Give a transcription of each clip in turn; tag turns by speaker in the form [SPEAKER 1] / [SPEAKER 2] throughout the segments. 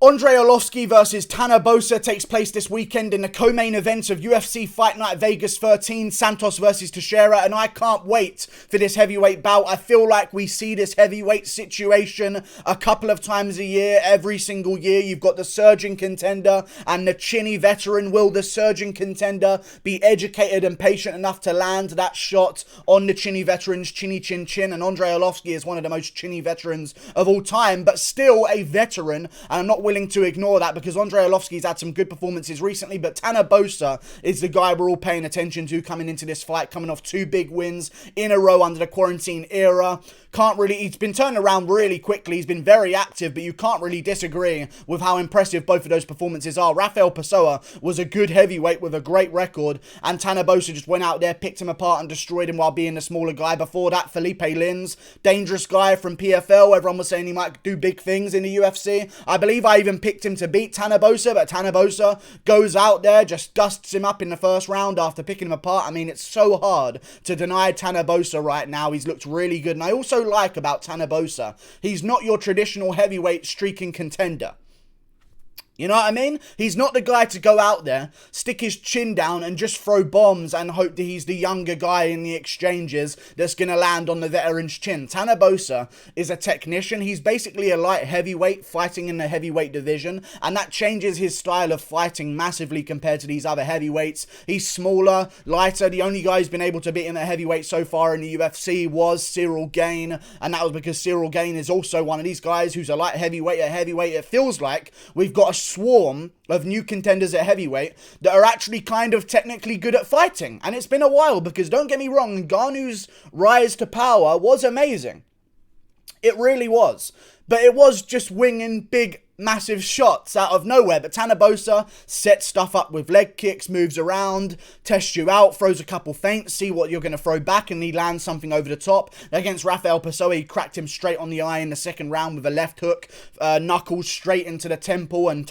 [SPEAKER 1] Andrei Arlovski versus Tanner Boser takes place this weekend in the co-main event of UFC Fight Night Vegas 13, Santos versus Teixeira, and I can't wait for this heavyweight bout. I feel like we see this heavyweight situation a couple of times a year, every single year. You've got the surging contender and the chinny veteran. Will the surging contender be educated and patient enough to land that shot on the chinny veteran's chinny chin chin? And Andrei Arlovski is one of the most chinny veterans of all time, but still a veteran, and I'm not willing to ignore that because Andrei Arlovski's had some good performances recently, but Tanner Boser is the guy we're all paying attention to coming into this fight, coming off 2 big wins in a row under the quarantine era. He's been turned around really quickly. He's been very active, but you can't really disagree with how impressive both of those performances are. Rafael Pessoa was a good heavyweight with a great record, and Tanner Boser just went out there, picked him apart, and destroyed him while being the smaller guy. Before that, Felipe Lins, dangerous guy from PFL. Everyone was saying he might do big things in the UFC. I believe I even picked him to beat Tanner Boser, but Tanner Boser goes out there, just dusts him up in the first round after picking him apart. I mean, it's so hard to deny Tanner Boser right now. He's looked really good, and I also like about Tanner Boser, he's not your traditional heavyweight streaking contender. You know what I mean? He's not the guy to go out there, stick his chin down and just throw bombs and hope that he's the younger guy in the exchanges that's going to land on the veteran's chin. Tanner Boser is a technician. He's basically a light heavyweight fighting in the heavyweight division, and that changes his style of fighting massively compared to these other heavyweights. He's smaller, lighter. The only guy who's been able to beat him at heavyweight so far in the UFC was Cyril Gane, and that was because Cyril Gane is also one of these guys who's a light heavyweight at heavyweight. It feels like we've got a swarm of new contenders at heavyweight that are actually kind of technically good at fighting. And it's been a while, because don't get me wrong, Ngannou's rise to power was amazing. It really was. But it was just winging big, massive shots out of nowhere. But Tanner Boser sets stuff up with leg kicks, moves around, tests you out, throws a couple feints, see what you're going to throw back, and he lands something over the top. Against Rafael Pessoa, he cracked him straight on the eye in the second round with a left hook, knuckles straight into the temple, and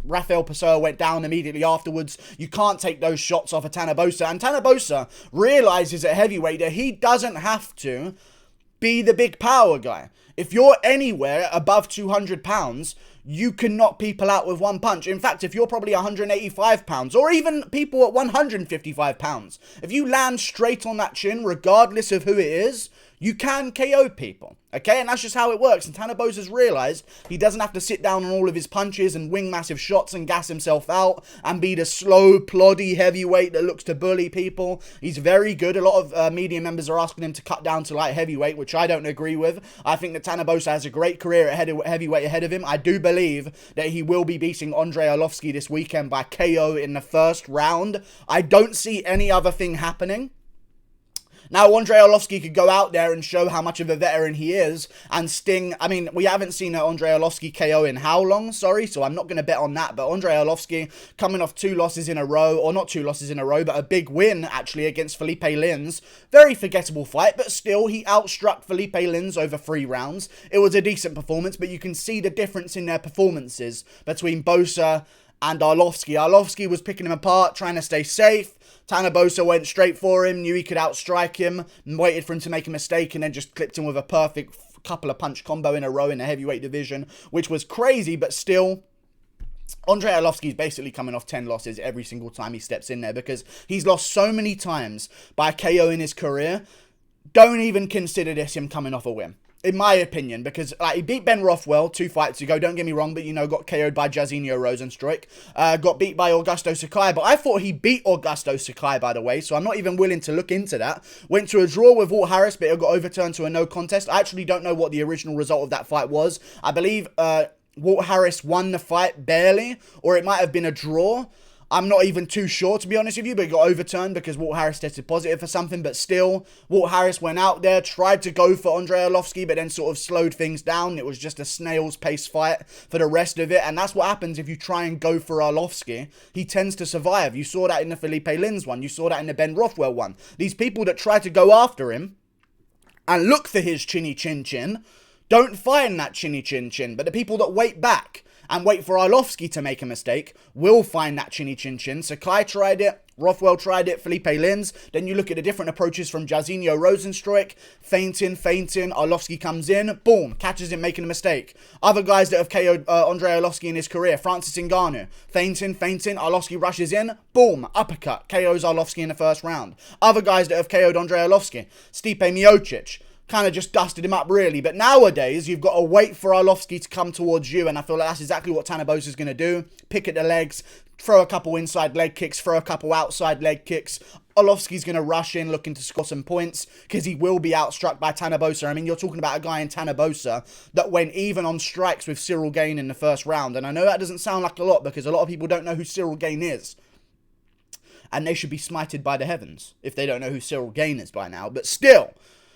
[SPEAKER 1] Rafael Pessoa went down immediately afterwards. You can't take those shots off of Tanner Boser. And Tanner Boser realizes at heavyweight that he doesn't have to be the big power guy. If you're anywhere above 200 pounds, you can knock people out with one punch. In fact, if you're probably 185 pounds, or even people at 155 pounds, if you land straight on that chin, regardless of who it is, you can KO people, okay? And that's just how it works. And Tanner Boser's realized he doesn't have to sit down on all of his punches and wing massive shots and gas himself out and be the slow, ploddy heavyweight that looks to bully people. He's very good. A lot of media members are asking him to cut down to light heavyweight, which I don't agree with. I think that Tanner Boser has a great career at heavyweight ahead of him. I do believe that he will be beating Andrei Arlovski this weekend by KO in the first round. I don't see any other thing happening. Now, Andrei Arlovski could go out there and show how much of a veteran he is and sting. I mean, we haven't seen Andrei Arlovski KO in how long? Sorry, so I'm not going to bet on that. But Andrei Arlovski coming off 2 losses in a row, or not 2 losses in a row, but a big win, actually, against Felipe Lins. Very forgettable fight, but still, he outstruck Felipe Lins over 3 rounds. It was a decent performance, but you can see the difference in their performances between Boser and Arlovski. Arlovski was picking him apart, trying to stay safe. Tanner Boser went straight for him, knew he could outstrike him, and waited for him to make a mistake, and then just clipped him with a perfect couple of punch combo in a row in the heavyweight division, which was crazy, but still, Andrei Arlovski is basically coming off 10 losses every single time he steps in there, because he's lost so many times by KO in his career. Don't even consider this him coming off a win, in my opinion, because he beat Ben Rothwell 2 fights ago, don't get me wrong, but, got KO'd by Jairzinho Rozenstruik, got beat by Augusto Sakai, but I thought he beat Augusto Sakai, by the way, so I'm not even willing to look into that. Went to a draw with Walt Harris, but it got overturned to a no contest. I actually don't know what the original result of that fight was. I believe Walt Harris won the fight barely, or it might have been a draw. I'm not even too sure, to be honest with you, but it got overturned because Walt Harris tested positive for something. But still, Walt Harris went out there, tried to go for Andrei Arlovski, but then sort of slowed things down. It was just a snail's pace fight for the rest of it. And that's what happens if you try and go for Arlovski. He tends to survive. You saw that in the Felipe Lins one. You saw that in the Ben Rothwell one. These people that try to go after him and look for his chinny chin chin don't find that chinny chin chin. But the people that wait back and wait for Arlovski to make a mistake, will find that chinny chin chin. Sakai tried it. Rothwell tried it, Felipe Lins. Then you look at the different approaches from Jairzinho Rozenstruik. Feinting. Arlovski comes in. Boom. Catches him making a mistake. Other guys that have KO'd Andrei Arlovski in his career. Francis Ngannou. Feinting. Arlovski rushes in. Boom. Uppercut. KOs Arlovski in the first round. Other guys that have KO'd Andrei Arlovski. Stipe Miocic. Kind of just dusted him up, really. But nowadays, you've got to wait for Arlovski to come towards you, and I feel like that's exactly what Tanner Boser is going to do. Pick at the legs, throw a couple inside leg kicks, throw a couple outside leg kicks. Arlovski's going to rush in looking to score some points because he will be outstruck by Tanner Boser. I mean, you're talking about a guy in Tanner Boser that went even on strikes with Cyril Gane in the first round. And I know that doesn't sound like a lot because a lot of people don't know who Cyril Gane is. And they should be smited by the heavens if they don't know who Cyril Gane is by now. But still,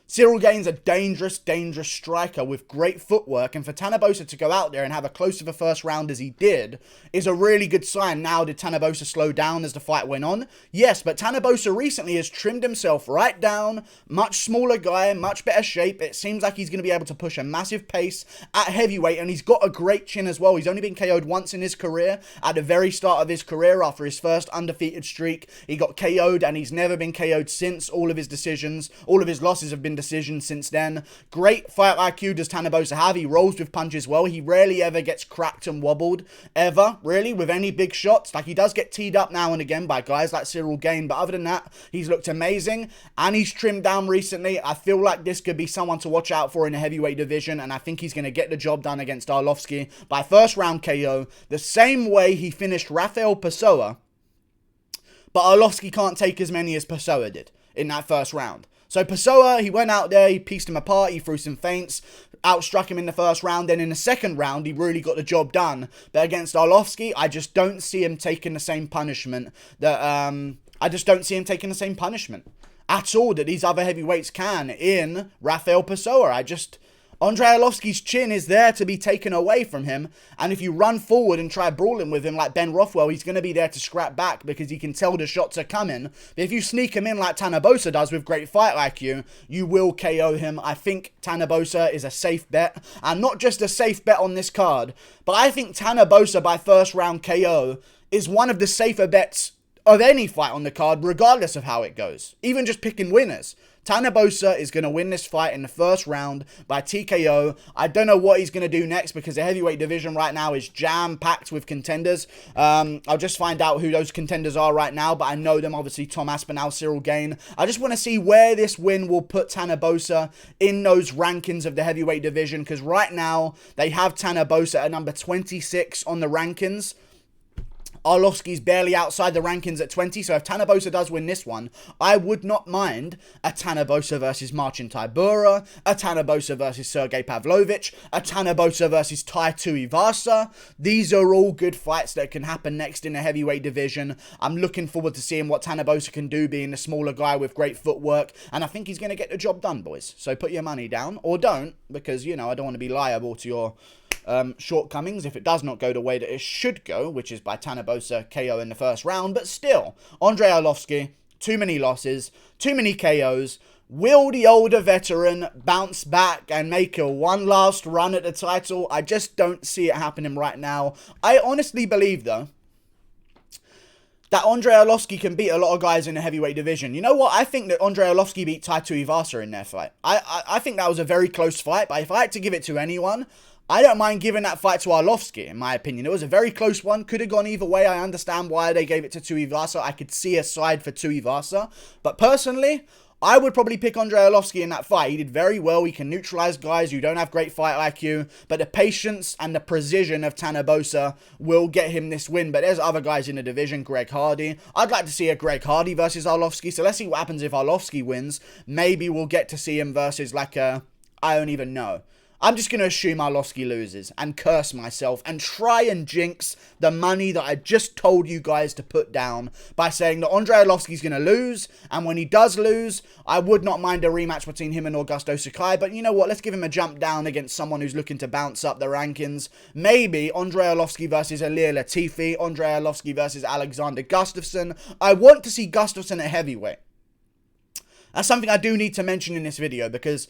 [SPEAKER 1] Cyril Gane's a dangerous striker with great footwork, and for Tanner Boser to go out there and have a close of a first round as he did is a really good sign. Now, did Tanner Boser slow down as the fight went on? Yes, but Tanner Boser recently has trimmed himself right down, much smaller guy, much better shape. It seems like he's going to be able to push a massive pace at heavyweight, and he's got a great chin as well. He's only been KO'd once in his career, at the very start of his career after his first undefeated streak. He got KO'd, and he's never been KO'd since. All of his losses have been decisions since then. Great fight IQ does Tanner Boser have. He rolls with punches well. He rarely ever gets cracked and wobbled, ever, really, with any big shots. Like, he does get teed up now and again by guys like Cyril Gane, but other than that, he's looked amazing, and he's trimmed down recently. I feel like this could be someone to watch out for in the heavyweight division, and I think he's going to get the job done against Arlovski by first round KO, the same way he finished Rafael Pessoa, but Arlovski can't take as many as Pessoa did in that first round. So Pessoa, he went out there, he pieced him apart, he threw some feints, outstruck him in the first round. Then in the second round, he really got the job done. But against Arlovski, I just don't see him taking the same punishment that, at all that these other heavyweights can in Rafael Pessoa. Andrei Arlovski's chin is there to be taken away from him, and if you run forward and try brawling with him like Ben Rothwell, he's going to be there to scrap back because he can tell the shots are coming. But if you sneak him in like Tanner Boser does with great fight IQ, you will KO him. I think Tanner Boser is a safe bet, and not just a safe bet on this card, but I think Tanner Boser by first round KO is one of the safer bets of any fight on the card, regardless of how it goes. Even just picking winners. Tanner Boser is going to win this fight in the first round by TKO. I don't know what he's going to do next because the heavyweight division right now is jam-packed with contenders. I'll just find out who those contenders are right now, but I know them, obviously, Tom Aspinall, Cyril Gane. I just want to see where this win will put Tanner Boser in those rankings of the heavyweight division, because right now they have Tanner Boser at number 26 on the rankings. Arlovski's barely outside the rankings at 20, so if Tanner Boser does win this one, I would not mind a Tanner Boser versus Marcin Tybura, a Tanner Boser versus Sergey Pavlovich, a Tanner Boser versus Tai Tuivasa. These are all good fights that can happen next in the heavyweight division. I'm looking forward to seeing what Tanner Boser can do, being a smaller guy with great footwork, and I think he's going to get the job done, boys. So put your money down, or don't, because, you know, I don't want to be liable to your shortcomings if it does not go the way that it should go, which is by Tanner Boser KO in the first round. But still, Andrei Arlovski, too many losses, too many KOs. Will the older veteran bounce back and make a one last run at the title? I just don't see it happening right now. I honestly believe, though, that Andrei Arlovski can beat a lot of guys in the heavyweight division. You know what? I think that Andrei Arlovski beat Tai Tuivasa in their fight. I think that was a very close fight, but if I had to give it to anyone, I don't mind giving that fight to Arlovski, in my opinion. It was a very close one. Could have gone either way. I understand why they gave it to Tuivasa. I could see a side for Tuivasa. But personally, I would probably pick Andrei Arlovski in that fight. He did very well. He can neutralize guys who don't have great fight IQ. But the patience and the precision of Tanner Boser will get him this win. But there's other guys in the division. Greg Hardy. I'd like to see a Greg Hardy versus Arlovski. So let's see what happens if Arlovski wins. Maybe we'll get to see him versus like a... I don't even know. I'm just going to assume Arlovski loses and curse myself and try and jinx the money that I just told you guys to put down by saying that Andrei Arlovski's going to lose. And when he does lose, I would not mind a rematch between him and Augusto Sakai. But you know what? Let's give him a jump down against someone who's looking to bounce up the rankings. Maybe Andrei Arlovski versus Ilir Latifi. Andrei Arlovski versus Alexander Gustafsson. I want to see Gustafsson at heavyweight. That's something I do need to mention in this video because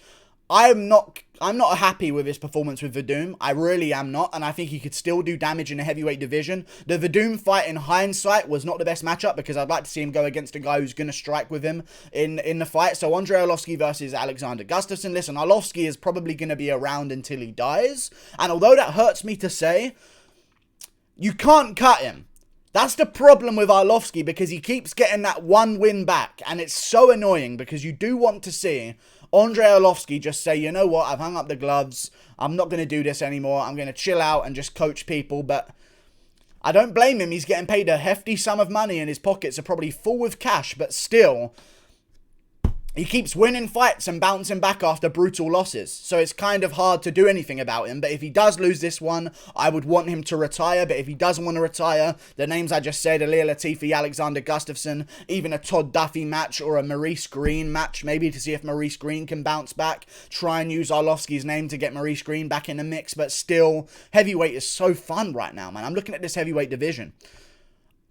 [SPEAKER 1] I'm not happy with his performance with Verdum. I really am not, and I think he could still do damage in the heavyweight division. The Verdum fight, in hindsight, was not the best matchup because I'd like to see him go against a guy who's going to strike with him in the fight. So Andrei Arlovski versus Alexander Gustafsson. Listen, Arlovski is probably going to be around until he dies, and although that hurts me to say, you can't cut him. That's the problem with Arlovski, because he keeps getting that one win back, and it's so annoying because you do want to see Andrei Arlovski just say, you know what, I've hung up the gloves, I'm not going to do this anymore, I'm going to chill out and just coach people, but I don't blame him. He's getting paid a hefty sum of money and his pockets are probably full with cash, but still, he keeps winning fights and bouncing back after brutal losses. So it's kind of hard to do anything about him. But if he does lose this one, I would want him to retire. But if he doesn't want to retire, the names I just said, Ilir Latifi, Alexander Gustafsson, even a Todd Duffy match or a Maurice Green match, maybe to see if Maurice Green can bounce back. Try and use Arlovski's name to get Maurice Green back in the mix. But still, heavyweight is so fun right now, man. I'm looking at this heavyweight division.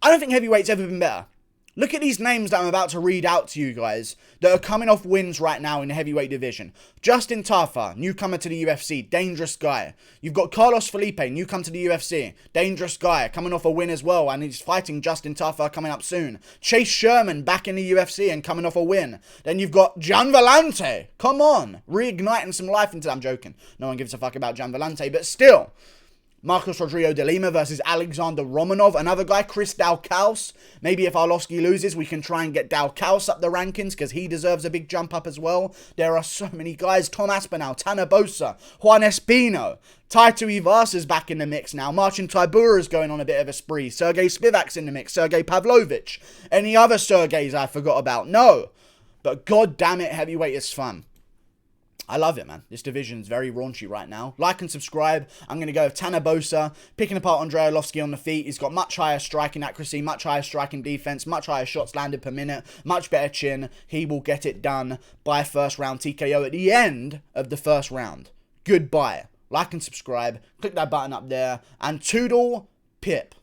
[SPEAKER 1] I don't think heavyweight's ever been better. Look at these names that I'm about to read out to you guys that are coming off wins right now in the heavyweight division. Justin Tafa, newcomer to the UFC, dangerous guy. You've got Carlos Felipe, newcomer to the UFC, dangerous guy, coming off a win as well, and he's fighting Justin Tafa coming up soon. Chase Sherman back in the UFC and coming off a win. Then you've got Gian Vellante, come on, reigniting some life into that. I'm joking, no one gives a fuck about Gian Vellante, but still. Marcos Rodrigo de Lima versus Alexander Romanov. Another guy, Chris Daukaus. Maybe if Arlovski loses, we can try and get Daukaus up the rankings because he deserves a big jump up as well. There are so many guys. Tom Aspinall, Tanner Boser, Juan Espino. Taito Ivasa's back in the mix now. Marcin Tybura is going on a bit of a spree. Sergey Spivak's in the mix. Sergey Pavlovich. Any other Sergeys I forgot about? No. But god damn it, heavyweight is fun. I love it, man. This division's very raunchy right now. Like and subscribe. I'm going to go with Tanner Boser, picking apart Andrei Arlovski on the feet. He's got much higher striking accuracy, much higher striking defense, much higher shots landed per minute, much better chin. He will get it done by first round TKO at the end of the first round. Goodbye. Like and subscribe. Click that button up there. And toodle pip.